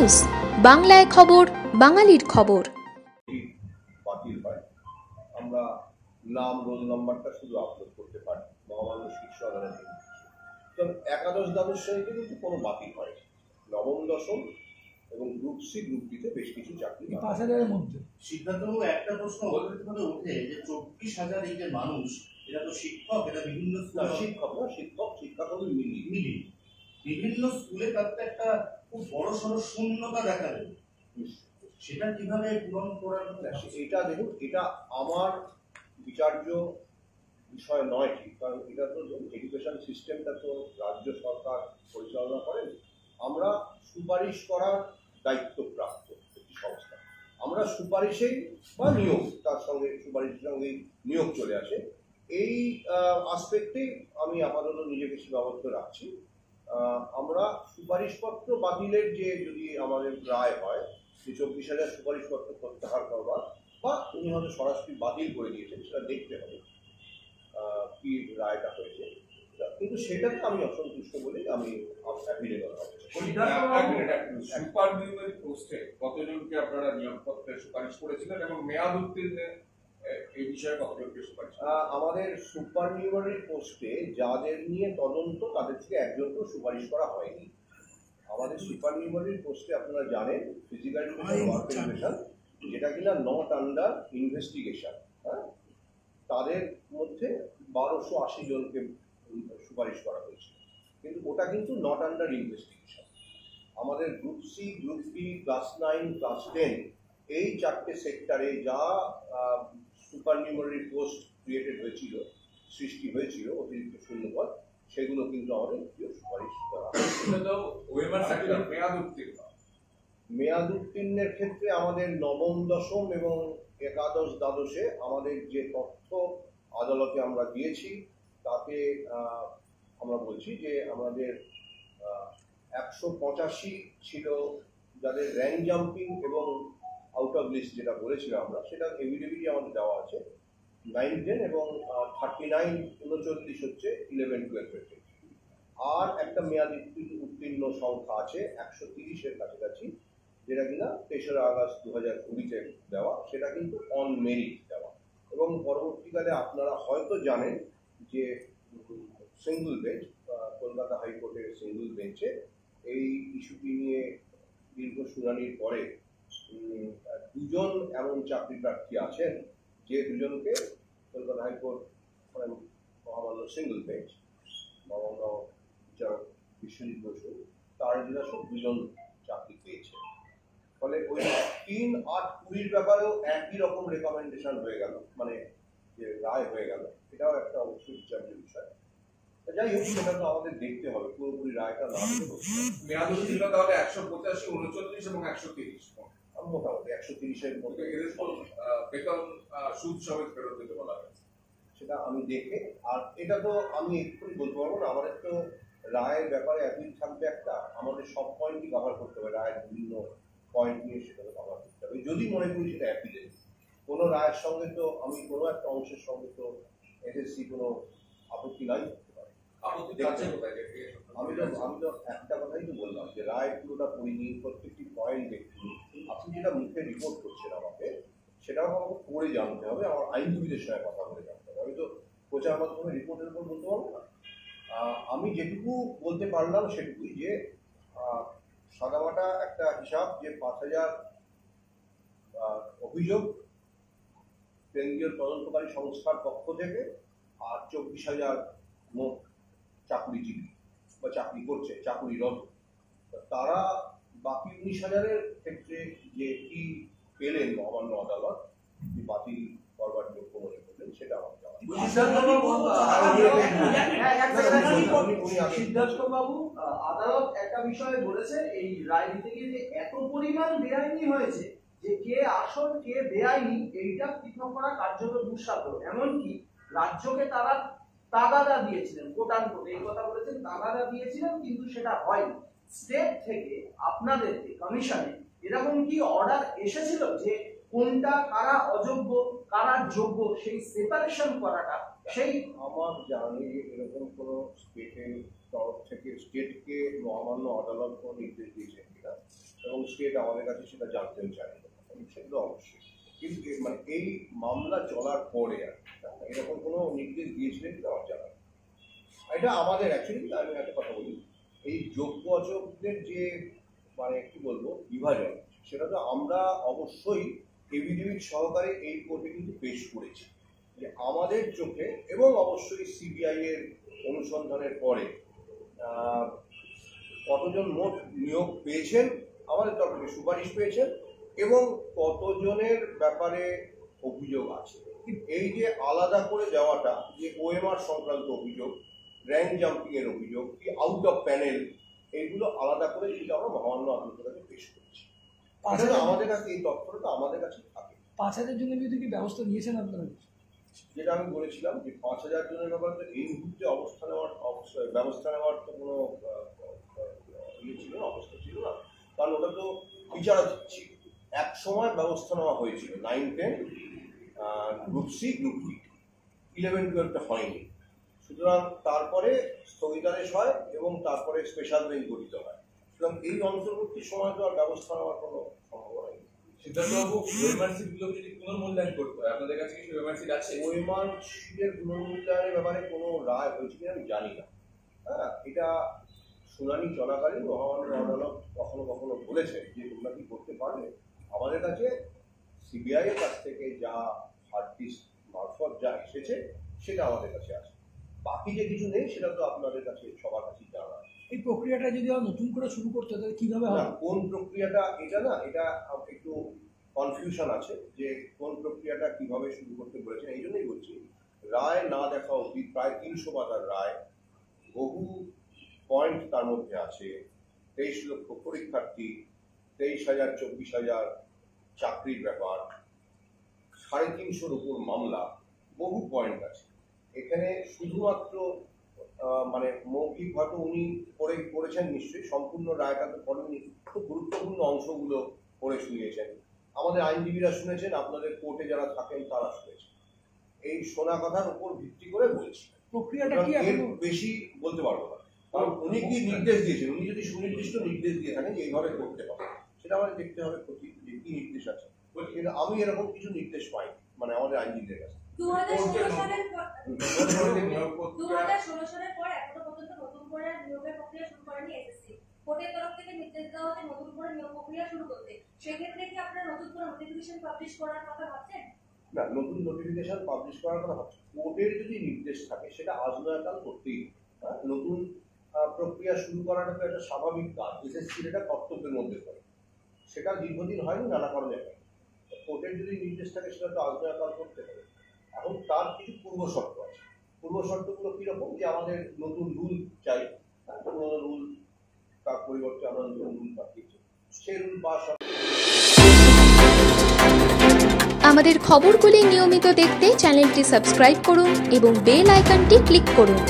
News, বাংলায় খবর, বাঙালির খবর। বাতিল হয়, আমরা নাম রোল নাম্বারটা শুধু আপলোড করতে পারি মহামান্য শীর্ষ আদালতে। তো একাদশ দ্বাদশ শ্রেণীতে কিন্তু কোনো বাতিল হয়, নবম দশম এবং গ্রুপ সি গ্রুপ ডিতে বেশ কিছু চাকরি ৫,০০০-এর মধ্যে। সিদ্ধান্তবাবু, একটা প্রশ্ন অবৈধভাবে ওঠে যে ২৪,০০০ এই যে মানুষ, এরা তো শিক্ষক, এরা বিভিন্ন শিক্ষাকর্মী মিলিয়ে বিভিন্ন স্কুলে তাদের একটা খুব বড় সড়ো শূন্যতা দেখা দেবে, সেটা কিভাবে পূরণ করার? এটা দেখুন, এটা আমার বিচার্য বিষয় নয় ঠিক, কারণ এটা তো এডুকেশন সিস্টেমটা তো রাজ্য সরকার পরিচালনা করেন। আমরা সুপারিশ করার দায়িত্বপ্রাপ্ত একটি সংস্থা, আমরা সুপারিশেই বা নিয়োগ, তার সঙ্গে সুপারিশের সঙ্গেই নিয়োগ চলে আসে। এই আসপেক্টেই আমি আপাতত নিজেকে সীমাবদ্ধ রাখছি। আমরা সুপারিশপত্র বাতিলের যে যদি আমাদের রায় হয় যে ২৪,০০০ সুপারিশপত্র প্রত্যাহার করবার, বা উনি হয়তো সরাসরি বাতিল করে দিয়েছেন, সেটা দেখতে হবে কি রায়টা হয়েছে। কিন্তু সেটাতে আমি অসন্তুষ্ট বলে আমি অ্যাপিলেবল হবে। সুপার নিউমারি পোস্টে কতজনকে আপনারা নিয়োগপত্রের সুপারিশ করেছিলেন এবং মেয়াদ উত্তীর্ণের এই বিষয়ে কতজনকে সুপারিশ? আমাদের সুপার নিউমারি পোস্টে যাদের নিয়ে তদন্ত তাদের থেকে একজনকেও সুপারিশ করা হয়নি। আমাদের সুপার নিউমারি পোস্টে আপনারা জানেন ফিজিক্যাল ওয়ার্ক এডুকেশন, যেটা কিনা নট আন্ডার ইনভেস্টিগেশন, হ্যাঁ, তাদের মধ্যে ১২৮০ জনকে সুপারিশ করা হয়েছে, কিন্তু ওটা কিন্তু নট আন্ডার ইনভেস্টিগেশন। আমাদের group C, group D, class 9, class 10 এই চারটে সেক্টরে যা সুপার নিউমারি পোস্ট ক্রিয়েটেড হয়েছিল, সৃষ্টি হয়েছিল অতিরিক্ত শূন্যপদ, সেগুলো কিন্তু আমাদের সুপারিশ করা মেয়াদ উত্তীর্ণের ক্ষেত্রে আমাদের নবম দশম এবং একাদশ দ্বাদশে আমাদের যে তথ্য আদালতে আমরা দিয়েছি তাতে আমরা বলছি যে আমাদের ১৮৫ ছিল যাদের র্যাঙ্ক জাম্পিং এবং আউট অফ লিস্ট যেটা বলেছিলাম আমরা, সেটা এভিডেভিটই আমাদের দেওয়া আছে 9, 10 এবং 39, 39 হচ্ছে 11, 12 আর একটা মেয়াদ উত্তীর্ণ সংখ্যা আছে ১৩০-এর কাছাকাছি, যেটা কিনা ৩রা আগস্ট ২০২০-তে দেওয়া, সেটা কিন্তু অন মেরিট দেওয়া। এবং পরবর্তীকালে আপনারা হয়তো জানেন যে সিঙ্গল বেঞ্চ, কলকাতা হাইকোর্টের সিঙ্গল বেঞ্চে এই ইস্যুটি নিয়ে দীর্ঘ শুনানির পরে দুজন এমন চাকরি প্রার্থী আছেন যে দুজনকে কলকাতা হাইকোর্ট মহামান্য সিঙ্গল বেঞ্চ মহামান্য বিচারক বিশ্বজিৎ বসু তার নিজস্ব দুজন চাকরি পেয়েছে। ফলে ওই ৩, ৮, ২০ ব্যাপারেও একই রকম রেকমেন্ডেশন হয়ে গেল, মানে যে রায় হয়ে গেল, এটাও একটা অবশ্যই বিচার্য বিষয়। যাই হোক, সেটা তো আমাদের দেখতে হবে, পুরোপুরি রায়টা না মেয়াদ উত্তীর্ণ তাহলে ১৮৫, ৩৯ এবং ১৩০ মোটামুটি ১৩০-এর মধ্যে বেতন সুদ সমেত ফেরত দিতে বলা হয়েছে। সেটা আমি দেখে, আর এটা তো আমি এক্ষুনি বলতে পারবো না, আমাদের তো রায়ের ব্যাপারে অ্যাপিল থাকবে একটা, আমাদের সব পয়েন্টই কভার করতে হবে, রায়ের বিভিন্ন পয়েন্ট নিয়ে সেটাকে কভার করতে হবে। যদি মনে করি সেটা অ্যাপিলের কোনো রায়ের সঙ্গে, তো আমি কোনো একটা অংশের সঙ্গে তো এসএসসি কোনো আপত্তি নাই করতে পারে। আমি তো একটা কথাই তো বললাম যে রায় পুরোটা পড়িনি, প্রত্যেকটি পয়েন্ট দেখুন। আপনি যেটা মুখে রিপোর্ট করছেন আমাকে, সেটাও আমাকে পড়ে জানতে হবে, আমার আইনজীবীদের সঙ্গে কথা বলে জানতে হবে। আমি তো প্রচার মাধ্যমে রিপোর্টের উপর বলতে পারবো না। আমি যেটুকু বলতে পারলাম সেটুকুই, যে সাদামাটা একটা হিসাব, যে ৫,০০০ অভিযোগ কেন্দ্রীয় তদন্তকারী সংস্থার পক্ষ থেকে, আর ২৪,০০০ মোট চাকুরিজীবী বা চাকরি করছে, চাকুরিরত, তারা বাকি ১৯,০০০-এর ক্ষেত্রে যে কি পেলেন মহামান্য আদালত বাতিল করবার যোগ্য মনে করলেন, সেটা আমাকে সিদ্ধার্থবাবু, আদালত একটা বিষয়ে বলেছে এই রায় দিতে গিয়ে যে এত পরিমাণ বেআইনি হয়েছে যে কে আসল কে বেআইনি এইটা পৃথক করা কার্যত দুঃসাধ্য। এমনকি রাজ্যকে তারা তাগাদা দিয়েছিলেন, কোটান কোটে এই কথা বলেছেন, তাগাদা দিয়েছিলেন, কিন্তু সেটা হয়নি। স্টেট থেকে আপনাদেরকে কমিশনে এরকম কি অর্ডার এসেছিল যে কোনটা কারা অযোগ্য কারা যোগ্য সেই সেপারেশন করাটা, সেই আমার জানি এরকম কোনো স্টেটের তরফ থেকে স্টেটকে মহামান্য আদালত কোনো নির্দেশ দিয়েছেন কিনা, এবং স্টেট আমাদের কাছে সেটা জানতেও চায়, সেগুলো অবশ্যই। কিন্তু মানে এই মামলা চলার পরে আর এরকম কোনো নির্দেশ দিয়েছিলেন কিনা আমার জানা নেই। এটা আমাদের অ্যাকচুয়ালি আমি একটা কথা বলি, এই যোগ্য অযোগ্যদের যে মানে কি বলবো বিভাজন, সেটা তো আমরা অবশ্যই এভিডেভিট সহকারে এই কোর্টে কিন্তু পেশ করেছি যে আমাদের চোখে, এবং অবশ্যই সিবিআই এর অনুসন্ধানের পরে কতজন মোট নিয়োগ পেয়েছেন, আমাদের তরফ থেকে সুপারিশ পেয়েছেন, এবং কতজনের ব্যাপারে অভিযোগ আছে। এই যে আলাদা করে দেওয়াটা, যে ওএমআর সংক্রান্ত অভিযোগ, র্যাঙ্ক জাম্পিং এর অভিযোগ, কি আউট অফ প্যানেল, এইগুলো আলাদা করে কিন্তু আমরা মহামান্য আদালতের কাছে পেশ করেছি। আমাদের কাছে এই তথ্যটা আমাদের কাছে থাকে। 5,000 জনের বিরুদ্ধে কি ব্যবস্থা নিয়েছেন আপনারা? যেটা আমি বলেছিলাম যে 5,000 জনের ব্যাপারে এই মুহূর্তে ব্যবস্থা নেওয়ার তো কোনো ছিল না, অবস্থা ছিল না, কারণ ওটা তো বিচারাধীন ছিল। এক সময় ব্যবস্থা নেওয়া হয়েছিল 9-10 গ্রুপ সি, গ্রুপ ডি, 11-12টা হয়নি। সুতরাং তারপরে স্থগিতাদেশ হয় এবং তারপরে স্পেশাল বেঞ্চ গঠিত হয়। সুতরাং এই অন্তর্বর্তী সময় তো আর ব্যবস্থা নেওয়ার কোনো সম্ভাবনা নেই। সিদ্ধার্থবাবু, ওএমআর সিটগুলো যদি পুনর্মূল্যায়ন করতে হয়, আপনাদের কাছে কি ওএমআর সিট আছে? ওএমআর সিটের পুনর্মূল্যায়নের ব্যাপারে কোনো রায় হয়েছে কিনা আমি জানি না। হ্যাঁ, এটা শুনানি চলাকালীন মহামান্য আদালত কখনো কখনো বলেছে যে তোমরা কি করতে পারবে। আমাদের কাছে সিবিআই এর কাছ থেকে যা হার্ডডিস্ক মারফত যা এসেছে সেটা আমাদের কাছে আছে। বাকি যে কিছু নেই সেটা তো আপনাদের কাছে সবার কাছেই জানা। এই প্রক্রিয়াটা যদি নতুন করে শুরু করতে হয় তাহলে কিভাবে হবে? কোন প্রক্রিয়াটা, এটা না, এটা একটু কনফিউশন আছে যে কোন প্রক্রিয়াটা কিভাবে শুরু করতে বলেছেন। এই জন্যই বলছি, রায় না দেখা অবধি প্রায় 300 পাতার রায়, বহু পয়েন্ট তার মধ্যে আছে, 23 লক্ষ পরীক্ষার্থী, 23,000 24,000 চাকরির ব্যাপার, 350-র উপর মামলা, বহু পয়েন্ট আছে এখানে। শুধুমাত্র মানে মৌখিক হয়তো উনি পড়েছেন নিশ্চয়ই, সম্পূর্ণ রায়টা তো পড়েননি, খুব গুরুত্বপূর্ণ অংশগুলো পড়ে শুনিয়েছেন। আমাদের আইনজীবীরা শুনেছেন, আপনাদের কোর্টে যারা থাকেন তারা শুনেছেন। এই শোনা কথার উপর ভিত্তি করে বলছি, প্রক্রিয়াটা কি এর বেশি বলতে পারবো না। কারণ উনি কি নির্দেশ দিয়েছেন, উনি যদি সুনির্দিষ্ট নির্দেশ দিয়ে থাকেন যে এইভাবে করতে হবে, সেটা আমাদের দেখতে হবে যে কি নির্দেশ আছে। কিন্তু আমি এরকম কিছু নির্দেশ পাই মানে আমাদের আইনজীবীদের কাছে। 2016 সালের পর এখনো পর্যন্ত নতুন করে নিয়োগের প্রক্রিয়া শুরু করেনি এসএসসি। কোর্টের তরফ থেকে নির্দেশ দেওয়া হচ্ছে নতুন করে নিয়োগ প্রক্রিয়া শুরু করতে। সেক্ষেত্রে কি আপনারা নতুন করে নোটিফিকেশন পাবলিশ করার কথা ভাবছেন? না, নতুন নোটিফিকেশন পাবলিশ করার কথা ভাবছি। কোর্টের যদি নির্দেশ থাকে সেটা আজনয়কাল করতেই হবে। নতুন প্রক্রিয়া শুরু করাটা তো একটা স্বাভাবিক কাজ, এসএসসির এটা কর্তব্যের মধ্যে পড়ে। সেটা দীর্ঘদিন হয়নি নানা কারণে। কোর্টের যদি নির্দেশ থাকে সেটা তো আজনয়কাল করতে হবে। এখন তার কিছু পূর্ব শর্ত আছে। পূর্ব শর্তগুলো কীরকম, যে আমাদের নতুন রুল চাই, পুরোনো রুল তার পরিবর্তে আমরা নতুন রুল পাঠিয়েছি, সেই রুল পাস। আমাদের খবরগুলি নিয়মিত দেখতে চ্যানেলটি সাবস্ক্রাইব করুন এবং বেল আইকনটি ক্লিক করুন।